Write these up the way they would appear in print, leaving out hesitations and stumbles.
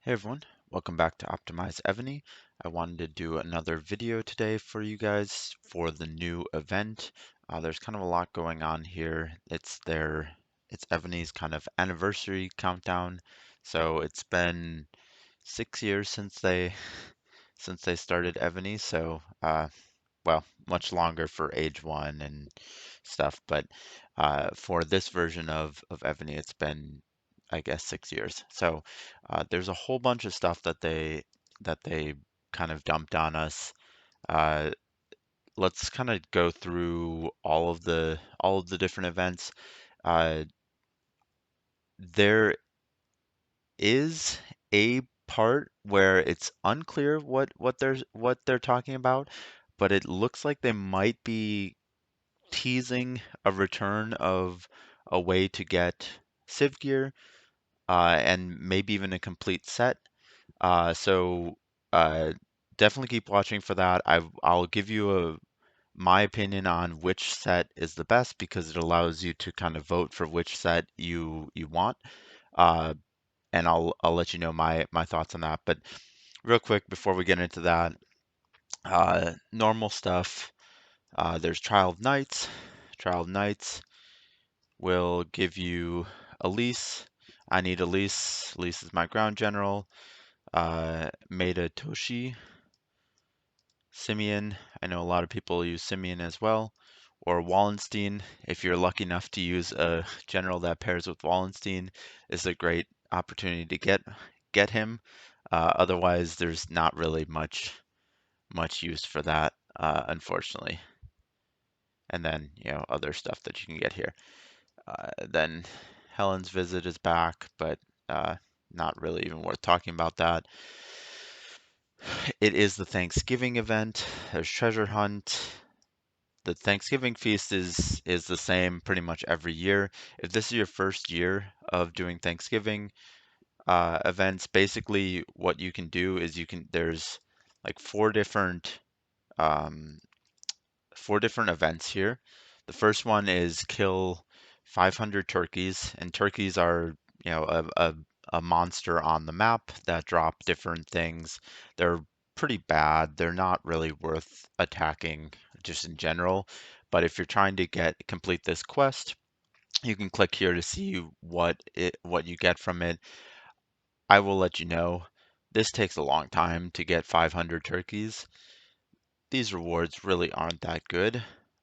Hey everyone, welcome back to Optimize Evony. I wanted to do another video today for you guys for the new event. There's kind of a lot going on here. It's Evony's kind of anniversary countdown. So it's been 6 years since they started Evony. So well, much longer for age one and stuff, but for this version of Ebony, it's been, I guess, 6 years. So there's a whole bunch of stuff that they kind of dumped on us. Uh, let's kind of go through all of the different events. Uh, there is a part where it's unclear what they're talking about, but it looks like they might be teasing a return of a way to get Civ gear and maybe even a complete set. So uh, definitely keep watching for that. I'll give you my opinion on which set is the best because it allows you to kind of vote for which set you want. Uh, and I'll let you know my thoughts on that. But real quick before we get into that, normal stuff. There's Trial of Knights. Trial of Knights will give you Elise. I need Elise. Elise is my ground general. Maida Toshi, Simeon. I know a lot of people use Simeon as well. Or Wallenstein. If you're lucky enough to use a general that pairs with Wallenstein, is a great opportunity to get him. Otherwise, there's not really much use for that, unfortunately. And then, other stuff that you can get here. Then Helen's visit is back, but not really even worth talking about that. It is the Thanksgiving event. There's treasure hunt. The Thanksgiving feast is the same pretty much every year. If this is your first year of doing Thanksgiving events, basically what you can do is there's like um, four different events here. The first one is kill 500 turkeys, and turkeys are, a monster on the map that drop different things. They're pretty bad. They're not really worth attacking just in general. But if you're trying to complete this quest, you can click here to see what you get from it. I will let you know. This takes a long time to get 500 turkeys. These rewards really aren't that good.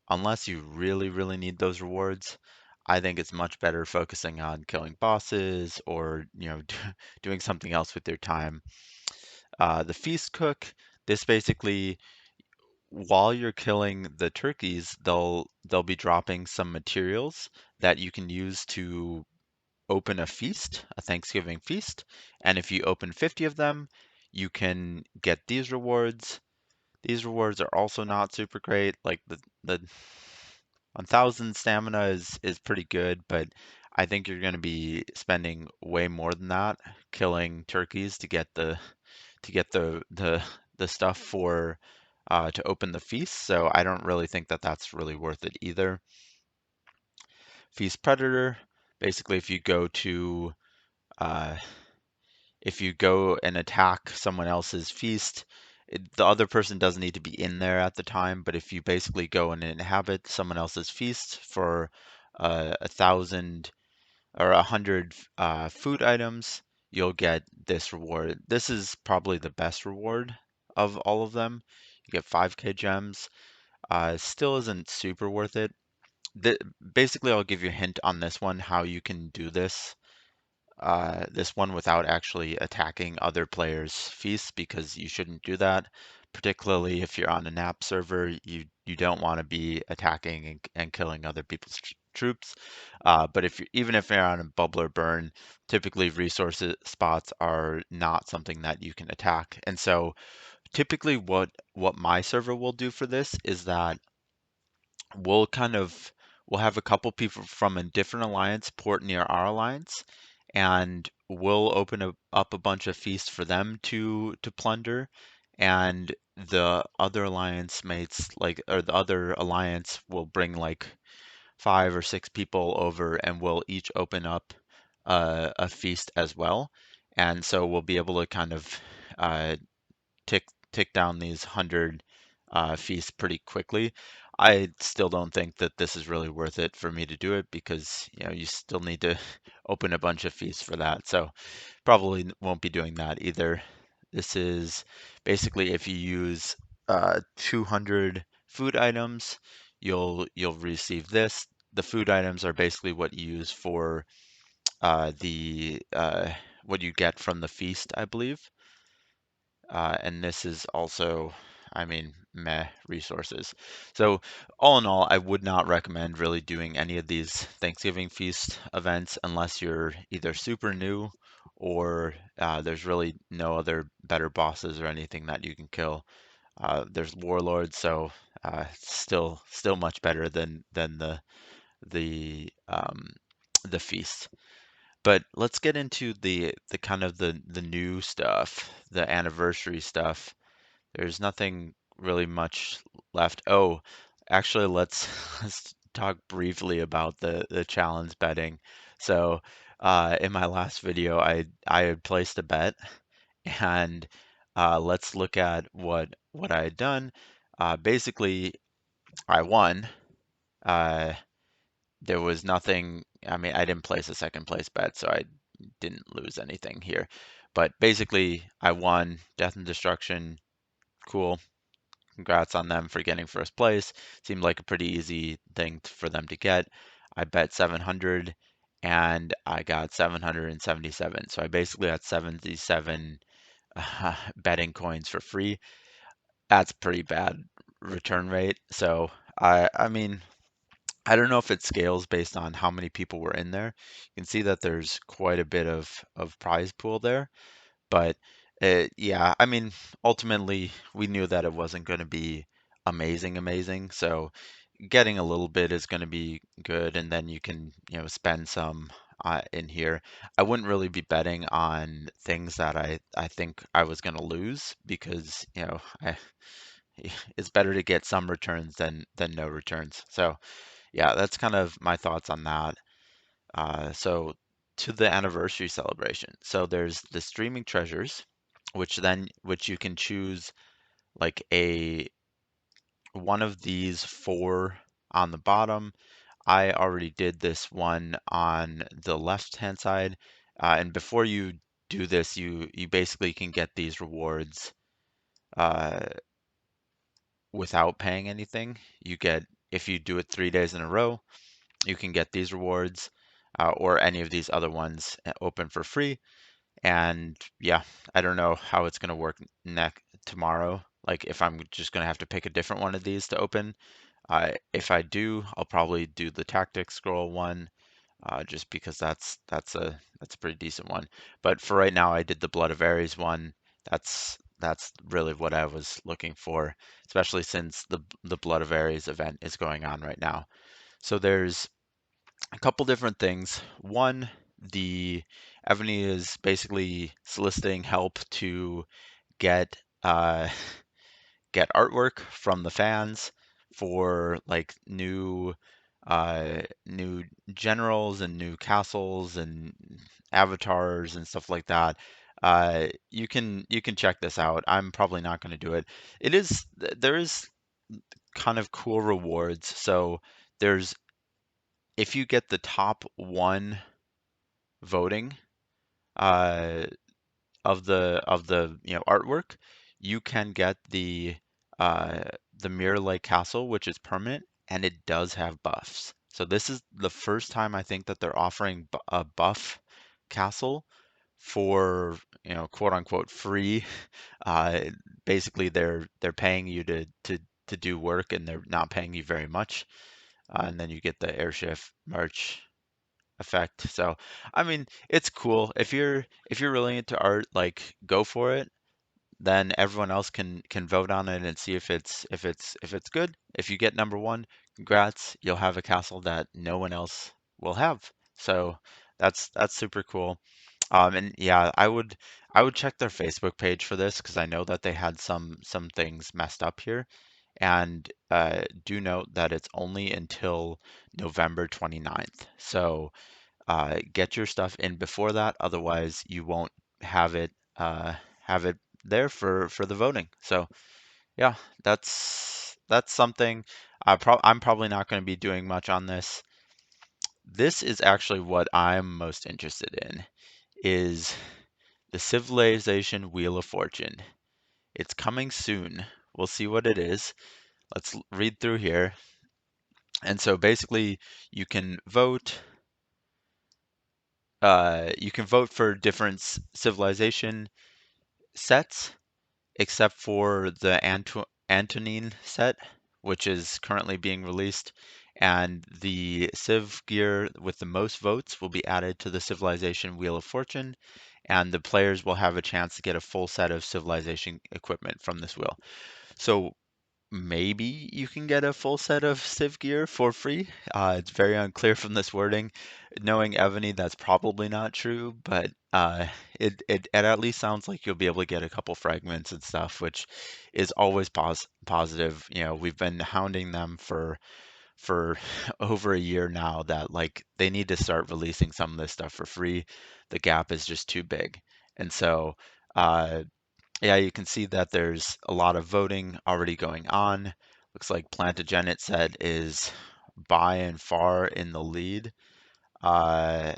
Unless you really, really need those rewards, I think it's much better focusing on killing bosses or, doing something else with your time. The feast cook, this basically, while you're killing the turkeys, they'll be dropping some materials that you can use to open a feast, a Thanksgiving feast. And if you open 50 of them, you can get these rewards. These rewards are also not super great. Like the 1000 stamina is pretty good, but I think you're going to be spending way more than that killing turkeys to get the stuff for to open the feast. So I don't really think that that's really worth it either. Feast Predator, basically uh, if you go and attack someone else's feast, the other person doesn't need to be in there at the time, but if you basically go and inhabit someone else's feast for 1,000 or 100 food items, you'll get this reward. This is probably the best reward of all of them. You get 5k gems. Still isn't super worth it. Basically, I'll give you a hint on this one, how you can do this one without actually attacking other players' feasts because you shouldn't do that. Particularly if you're on a nap server, you don't want to be attacking and killing other people's troops. But even if you're on a bubbler burn, typically resources spots are not something that you can attack. And so typically what my server will do for this is that we'll kind of we'll have a couple people from a different alliance port near our alliance, and we'll open up a bunch of feasts for them to plunder, and the other alliance mates or the other alliance will bring like 5 or 6 people over, and we'll each open up a feast as well. and so we'll be able to kind of uh, tick tick down these 100 feasts pretty quickly. I still don't think that this is really worth it for me to do it because you still need to open a bunch of feasts for that. So probably won't be doing that either. This is basically if you use 200 food items, you'll receive this. The food items are basically what you use for the what you get from the feast, I believe. And this is also, I mean, meh resources. So all in all, I would not recommend really doing any of these Thanksgiving feast events unless you're either super new or there's really no other better bosses or anything that you can kill. There's warlords, so still much better than the the feast. But let's get into the kind of the new stuff, the anniversary stuff. There's nothing really much left. Oh, actually, let's let's talk briefly about the challenge betting. So, in my last video, I had placed a bet, and let's look at what I had done. Basically, I won. Uh, there was nothing. I mean, I didn't place a second place bet, so I didn't lose anything here. But basically, I won Death and Destruction. Cool. Congrats on them for getting first place. Seemed like a pretty easy thing for them to get. I bet 700 and I got 777. So I basically got 77 betting coins for free. That's pretty bad return rate. So I mean, I don't know if it scales based on how many people were in there. You can see that there's quite a bit of prize pool there. But yeah, I mean, ultimately, we knew that it wasn't going to be amazing. So getting a little bit is going to be good, and then you can, spend some in here. I wouldn't really be betting on things that I think I was going to lose because, it's better to get some returns than no returns. So yeah, that's kind of my thoughts on that. So to the anniversary celebration. So there's the streaming treasures, which you can choose like a one of these four on the bottom. I already did this one on the left hand side. And before you do this, you basically can get these rewards uh, without paying anything. You get if you do it 3 days in a row, you can get these rewards or any of these other ones open for free. And yeah, I don't know how it's going to work next tomorrow. Like if I'm just going to have to pick a different one of these to open. If I do, I'll probably do the tactic scroll one, just because that's a pretty decent one. But for right now, I did the Blood of Ares one. That's really what I was looking for, especially since the Blood of Ares event is going on right now. So there's a couple different things. One, the Evony is basically soliciting help to get uh, get artwork from the fans for like new generals and new castles and avatars and stuff like that. You can check this out. I'm probably not going to do it. There is kind of cool rewards. So there's if you get the top one voting uh, of the artwork, you can get uh, the Mirror Lake Castle, which is permanent, and it does have buffs. So this is the first time I think that they're offering a buff castle for quote unquote free. Uh, Basically, they're paying you to do work, and they're not paying you very much. And then you get the airship merch effect. So, I mean, it's cool. If you're really into art, like go for it. Then everyone else can vote on it and see if it's good. If you get number one, congrats. You'll have a castle that no one else will have. So that's super cool. And yeah, I would check their Facebook page for this because I know that they had some things messed up here. And do note that it's only until November 29th. So get your stuff in before that, otherwise you won't have it uh, have it there for the voting. So yeah, that's something. I'm probably not going to be doing much on this. This is actually what I'm most interested in is the Civilization Wheel of Fortune. It's coming soon. We'll see what it is. Let's read through here. And so basically, you can vote. You can vote for different civilization sets, except for the Antonine set, which is currently being released. And the Civ gear with the most votes will be added to the Civilization Wheel of Fortune, and the players will have a chance to get a full set of civilization equipment from this wheel. So maybe you can get a full set of Civ gear for free. It's very unclear from this wording. Knowing Evany, that's probably not true, but it at least sounds like you'll be able to get a couple fragments and stuff, which is always positive. You know, we've been hounding them for over a year now that like they need to start releasing some of this stuff for free. The gap is just too big. And so uh, yeah, you can see that there's a lot of voting already going on. Looks like Plantagenet said is by and far in the lead. Uh,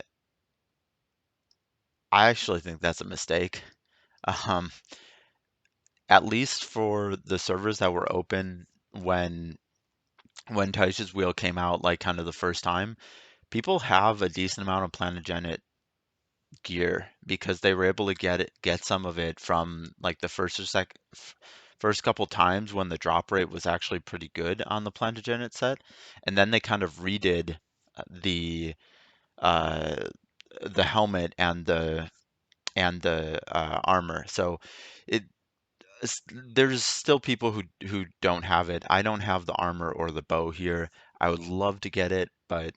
I actually think that's a mistake. Um, at least for the servers that were open when Taish's wheel came out, like kind of the first time, people have a decent amount of Plantagenet gear because they were able to get some of it from like the first couple times when the drop rate was actually pretty good on the Plantagenet set, and then they kind of redid uh, the uh, the helmet and the armor. So it there's still people who don't have it. I don't have the armor or the bow here. I would love to get it, but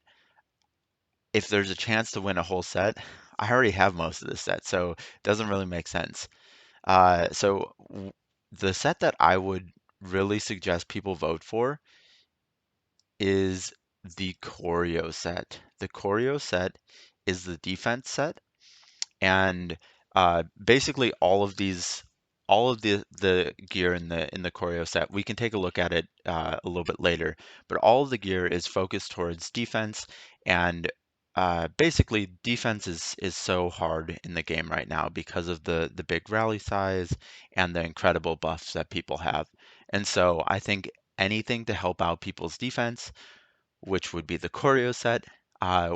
if there's a chance to win a whole set, I already have most of the set, so it doesn't really make sense. The set that I would really suggest people vote for is the choreo set. The choreo set is the defense set, and basically all of the gear in the choreo set, we can take a look at it a little bit later, but all of the gear is focused towards defense, and basically defense is so hard in the game right now because of the big rally size and the incredible buffs that people have. And so I think anything to help out people's defense, which would be the choreo set,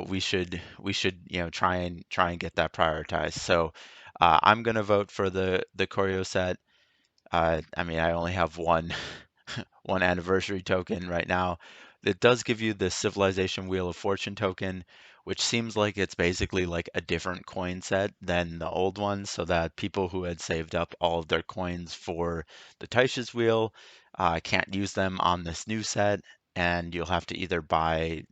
we should try and get that prioritized. So I'm gonna vote for the choreo set. I mean, I only have one anniversary token right now. It does give you the Civilization Wheel of Fortune token, which seems like it's basically like a different coin set than the old one, so that people who had saved up all of their coins for the Taish's Wheel can't use them on this new set, and you'll have to either buy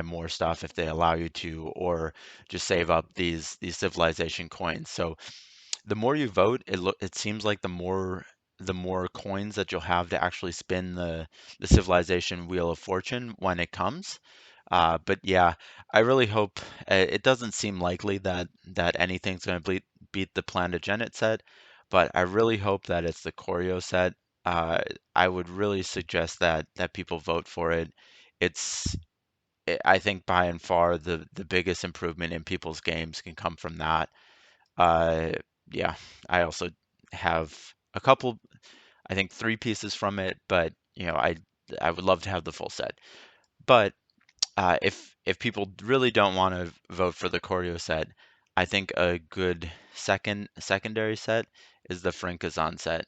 more stuff if they allow you to, or just save up these civilization coins. So the more you vote, it seems like the more coins that you'll have to actually spin the civilization wheel of fortune when it comes. But yeah, I really hope it doesn't seem likely that anything's going to beat the Plantagenet set, but I really hope that it's the choreo set. Uh, I would really suggest that people vote for it. It's I think by and far the biggest improvement in people's games can come from that. Uh, yeah, I also have a couple, I think three pieces from it, but I would love to have the full set. But if people really don't want to vote for the choreo set, I think a good secondary set is the Frinkazon set.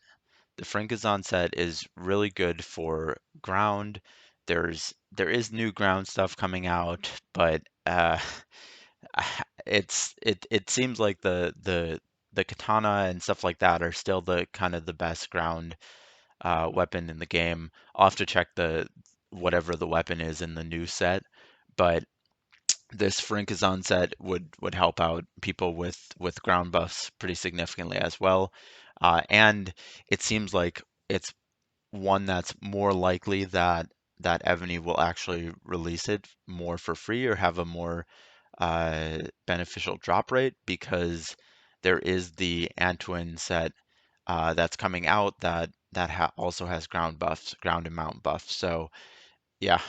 The Frinkazon set is really good for ground. There is new ground stuff coming out, but it seems like the katana and stuff like that are still the kind of the best ground weapon in the game. I'll have to check the whatever the weapon is in the new set, but this Frinkazon set would help out people with ground buffs pretty significantly as well. And it seems like it's one that's more likely that Evany will actually release it more for free or have a more beneficial drop rate because there is the Antuin set that's coming out that also has ground buffs, ground and mount buffs. So yeah,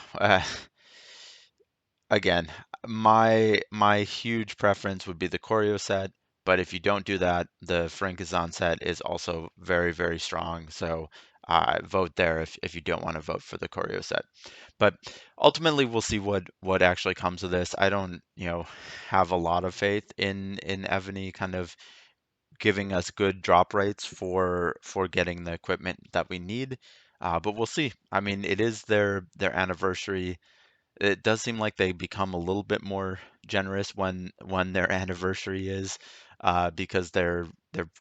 again, my huge preference would be the choreo set, but if you don't do that, the Frankazon set is also very, very strong. So vote there if you don't want to vote for the choreo set. But ultimately, we'll see what actually comes of this. I don't, have a lot of faith in Evany kind of giving us good drop rates for getting the equipment that we need. But we'll see. I mean, it is their anniversary. It does seem like they become a little bit more generous when their anniversary is, because they're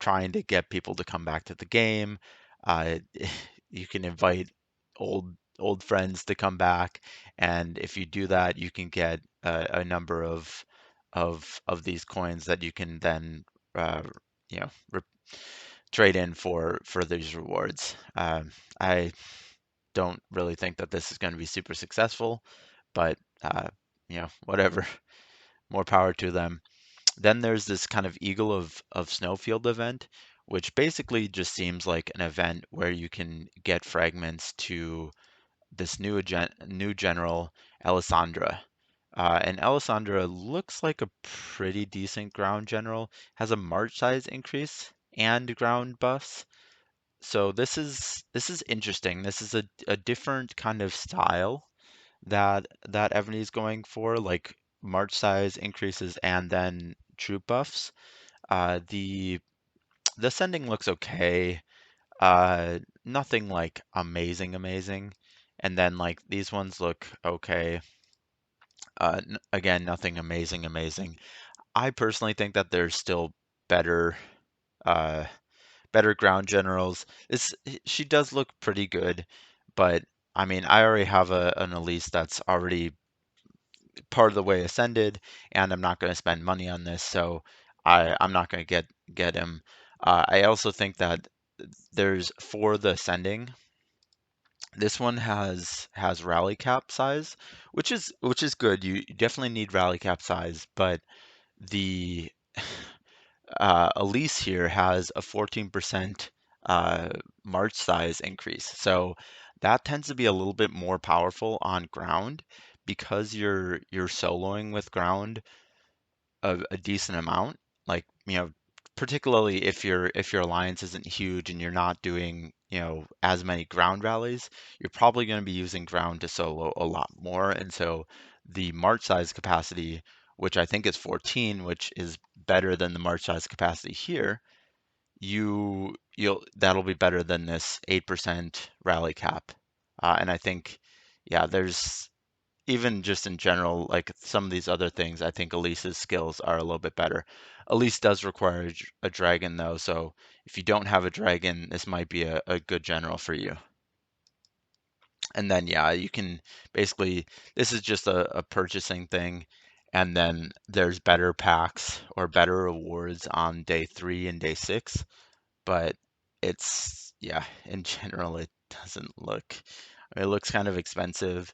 trying to get people to come back to the game. Uh, you can invite old friends to come back, and if you do that, you can get a number of these coins that you can then uh, you know re trade in for these rewards. I don't really think that this is going to be super successful, but whatever. More power to them. Then there's this kind of Eagle of Snowfield event, which basically just seems like an event where you can get fragments to this new general, Alessandra. And Alessandra looks like a pretty decent ground general, has a march size increase and ground buffs. So this is interesting. This is a different kind of style that Evany is going for, like march size increases and then troop buffs. The sending looks okay. Nothing like amazing. And then like these ones look okay. Again, nothing amazing. I personally think that there's still better uh better ground generals. She does look pretty good, but I mean, I already have an Elise that's already part of the way ascended, and I'm not going to spend money on this, so I'm not going to get him. I also think that there's for the ascending, this one has rally cap size, which is good. You definitely need rally cap size, but the Elise here has a 14% uh, march size increase. So that tends to be a little bit more powerful on ground because you're soloing with ground a decent amount. Like, particularly if your alliance isn't huge and you're not doing, as many ground rallies, you're probably going to be using ground to solo a lot more. And so the march size capacity, which I think is 14, which is better than the march size capacity here, that'll be better than this 8% rally cap. And I think, yeah, there's even just in general, like some of these other things, I think Elise's skills are a little bit better. Elise does require a dragon though, so if you don't have a dragon, this might be a good general for you. And then yeah, you can basically, this is just a purchasing thing, and then there's better packs or better rewards on day 3 and day 6, but yeah, in general, it doesn't look, it looks kind of expensive,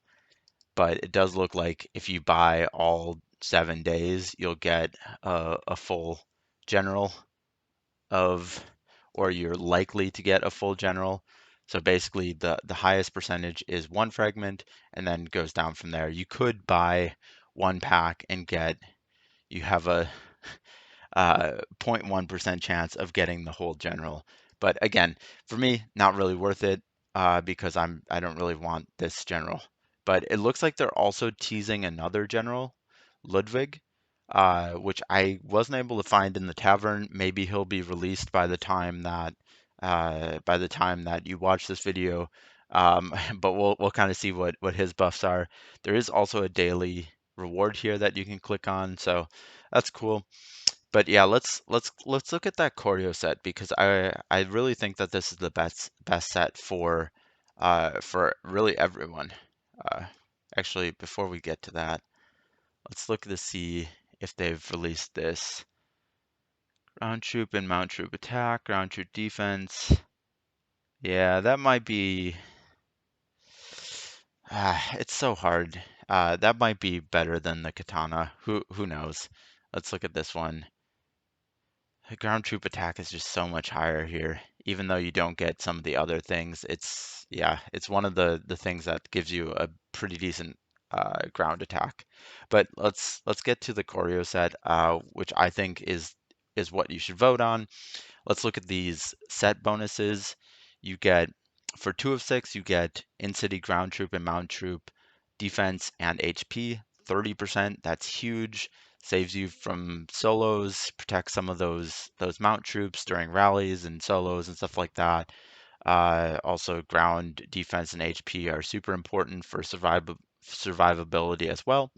but it does look like if you buy all 7 days, you'll get a full general of, or you're likely to get a full general. So basically, the highest percentage is one fragment, and then goes down from there. You could buy one pack and you have a 0.1% chance of getting the whole general. But again, for me, not really worth it, because I don't really want this general. But it looks like they're also teasing another general, Ludwig, which I wasn't able to find in the tavern. Maybe he'll be released by the time that you watch this video. But we'll kind of see what his buffs are. There is also a daily reward here that you can click on, so that's cool. But yeah, let's look at that choreo set, because I really think that this is the best set for really everyone. Uh, Actually, before we get to that, let's look to see if they've released this. Ground troop and mount troop attack, ground troop defense. Yeah, that might be. It's so hard. That might be better than the katana. Who knows? Let's look at this one. The ground troop attack is just so much higher here, even though you don't get some of the other things. It's yeah, it's one of the things that gives you a pretty decent ground attack. But let's get to the choreo set, which I think is what you should vote on. Let's look at these set bonuses. You get, for 2 of 6, you get in-city ground troop and mounted troop, defense, and HP, 30%. That's huge. Saves you from solos, protects some of those mount troops during rallies and solos and stuff like that. Also, ground defense and HP are super important for survivability as well.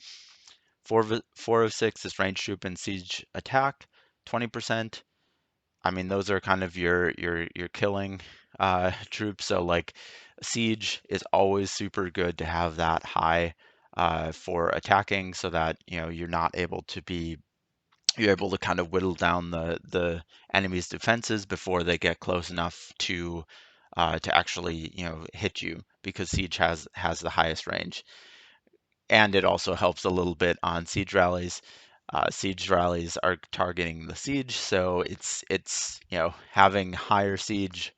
4 of 6 is range troop and siege attack, 20%. I mean, those are kind of your killing troops. So like siege is always super good to have that high for attacking, so that you're not able to be you're able to kind of whittle down the enemy's defenses before they get close enough to actually hit you, because siege has the highest range, and it also helps a little bit on siege rallies. Siege rallies are targeting the siege, so it's having higher siege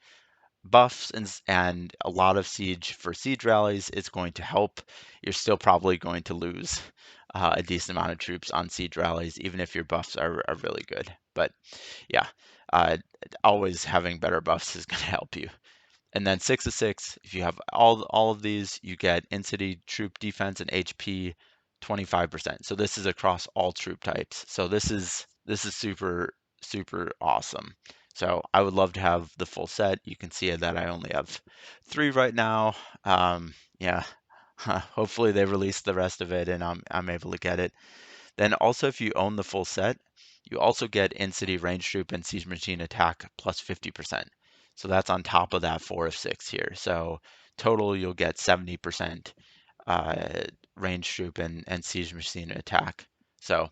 buffs and a lot of siege for siege rallies is going to help. You're still probably going to lose a decent amount of troops on siege rallies, even if your buffs are really good. But yeah, uh, always having better buffs is going to help you. And then 6 of 6, if you have all of these, you get in-city troop defense and HP 25%. So this is across all troop types. So this is super awesome. So I would love to have the full set. You can see that I only have 3 right now. Yeah, hopefully they release the rest of it and I'm able to get it. Then also, if you own the full set, you also get in-city range troop and siege machine attack plus 50%. So that's on top of that 4 of 6 here. So total, you'll get 70% uh, range troop and siege machine attack. So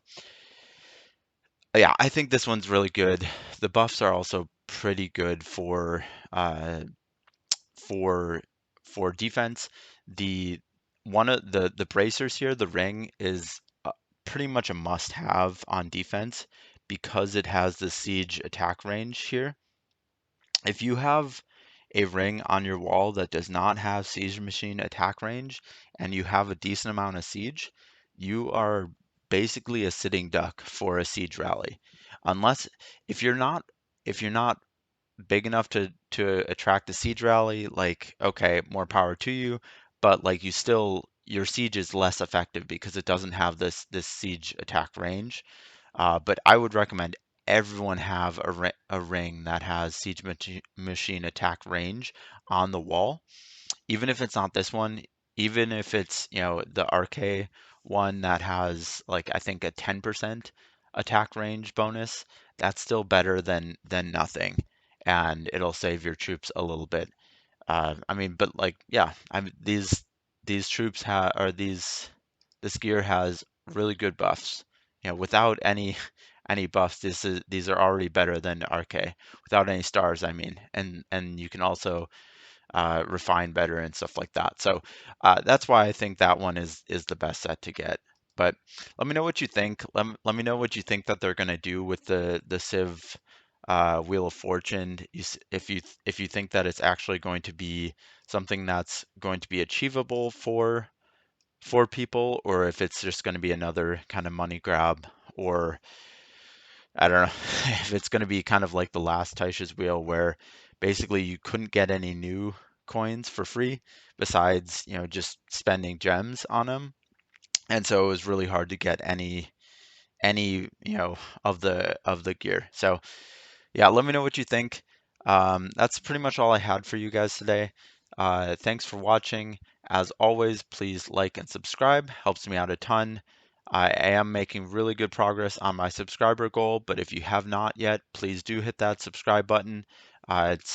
yeah, I think this one's really good. The buffs are also pretty good uh, for for defense. The one of the bracers here, the ring, is pretty much a must-have on defense because it has the siege attack range here. If you have a ring on your wall that does not have siege machine attack range and you have a decent amount of siege, you are basically a sitting duck for a siege rally. Unless if you're not big enough to attract a siege rally, like okay, more power to you, but like your siege is less effective because it doesn't have this siege attack range. But I would recommend everyone have a ring that has siege machine attack range on the wall, even if it's not this one, even if it's the RK one that has like I think a 10% attack range bonus. That's still better than nothing, and it'll save your troops a little bit. I mean, but like yeah, these troops have or this gear has really good buffs. Without any buffs, these are already better than RK. Without any stars, I mean, and you can also refine better and stuff like that. So that's why I think that one is the best set to get. But let me know what you think. Let me know what you think that they're gonna do with the Civ Wheel of Fortune. If you think that it's actually going to be something that's going to be achievable for people, or if it's just going to be another kind of money grab, or I don't know if it's going to be kind of like the last Taisha's Wheel where basically you couldn't get any new coins for free besides, just spending gems on them. And so it was really hard to get any, of the gear. So yeah, let me know what you think. That's pretty much all I had for you guys today. Thanks for watching. As always, please like and subscribe. Helps me out a ton. I am making really good progress on my subscriber goal, but if you have not yet, please do hit that subscribe button. It's